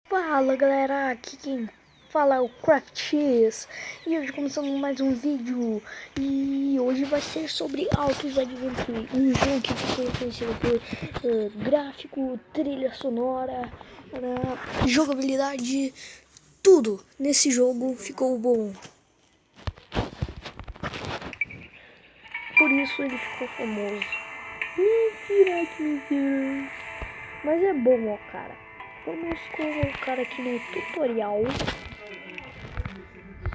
Fala galera, aqui quem fala é o Craft e hoje começamos mais um vídeo e hoje vai ser sobre Autos Adventure, um jogo que ficou conhecido por gráfico, trilha sonora, jogabilidade, tudo nesse jogo ficou bom, por isso ele ficou famoso. Mentira, que mentira. Mas é bom, ó, cara. Vamos colocar aqui no tutorial.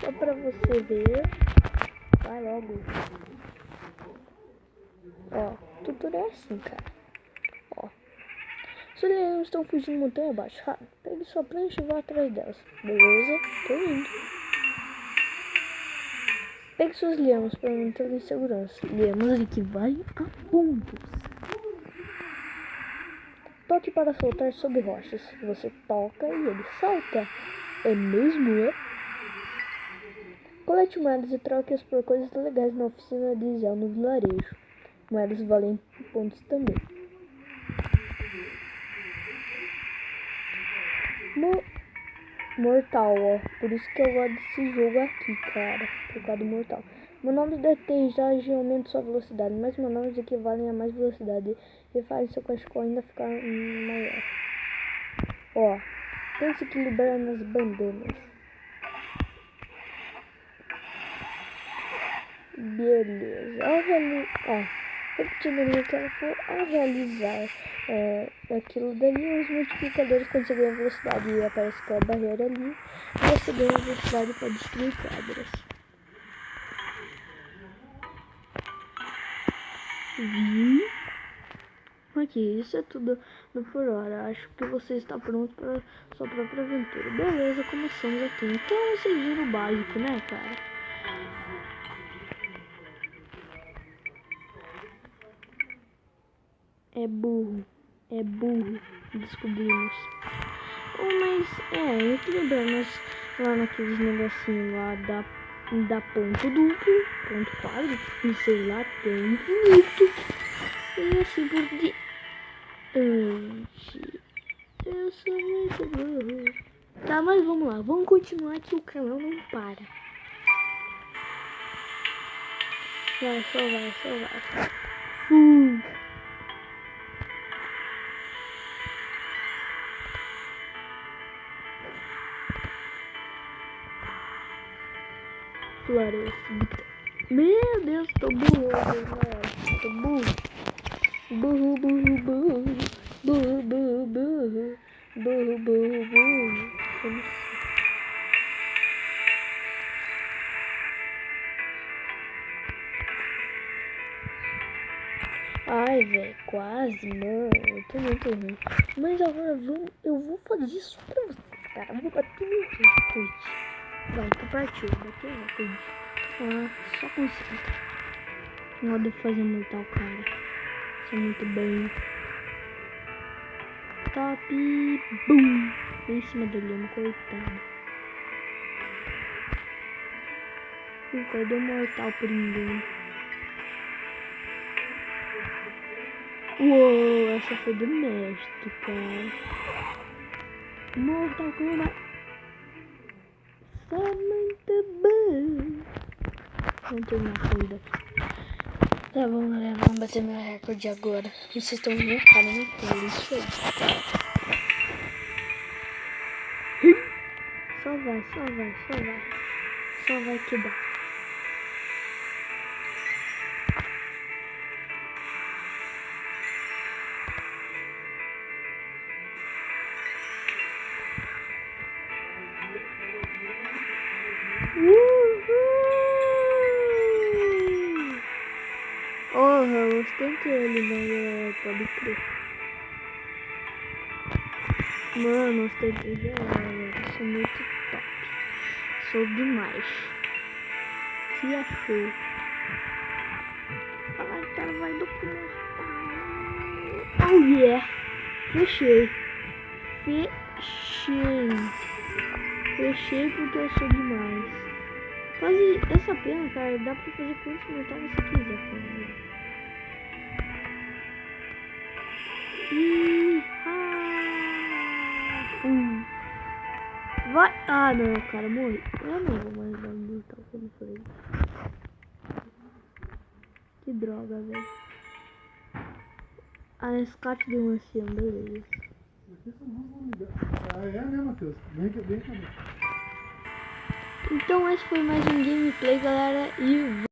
Só pra você ver. Vai logo. Ó, tutorial é assim, cara. Ó. Se os leões estão fugindo montanha abaixo, pegue sua prancha e vá atrás delas. Beleza? Tô indo. Pegue suas lhamas para manter em segurança. Lhamas equivalem a pontos. Toque para soltar sobre rochas. Você toca e ele salta. É mesmo, é? Colete moedas e troque-as por coisas legais na oficina de Zell no vilarejo. Moedas valem pontos também. Mortal, ó. Por isso que eu gosto desse jogo aqui, cara. Por causa do mortal. Manobras de aterrissagem aumentam sua velocidade. Mais manobras equivalem a mais velocidade. E fazem seu cachecol ainda ficar maior. Ó. Pense equilibrar nas bandanas. Beleza. Repetindo o que ela for, ao realizar aquilo dali, os multiplicadores conseguem a velocidade e aparece aquela barreira ali. E você ganha velocidade para destruir quadras. Ok, isso é tudo por hora. Acho que você está pronto para sua própria aventura. Beleza, começamos aqui. Então vocês viram o básico, né, cara? É burro, descobrimos. Mas equilibramos lá naqueles negocinhos lá da ponto duplo, ponto quadro, e sei lá, tem infinito. E assim por diante. Eu sou muito burro. Tá, mas vamos lá, vamos continuar que o canal não para. Vai, só vai. Floresta. Meu Deus, tô burro, tô burro. Burro. Ai, velho, quase, mano. Eu tô muito ruim. Mas agora eu vou fazer isso pra vocês, cara. Vou bater no recorde. Vai, tu partiu. Bateu o recorde. Só concentra. Não deve fazer mortal, cara. Isso é muito bem. Top. Bum. Em cima dele, uma coitada. Cadê o mortal por engano? Uou, essa foi do mestre, cara. Mortal Kombat. Isso é muito bom. Vamos terminar a corrida aqui. Tá bom, galera. Vamos bater meu recorde agora. Vocês estão vendo minha cara no tela. Isso aí. Só vai que dá. Eu ostentei ele, né? Pode crer. Mano, ostentei galera. Eu sou muito top. Sou demais. Que achou? Ai, cara, vai do mortal. Oh yeah! Fechei porque eu sou demais. Quase essa pena, cara, dá pra fazer quantos mortais você quiser, cara. Vai. Ah, não, cara, morri. Eu não vou mais dar um brutal quando for isso. Que droga, velho. Ah, escape de um ancião, beleza. Ah, é mesmo, Matheus. Vem cá. Então esse foi mais um gameplay, galera. E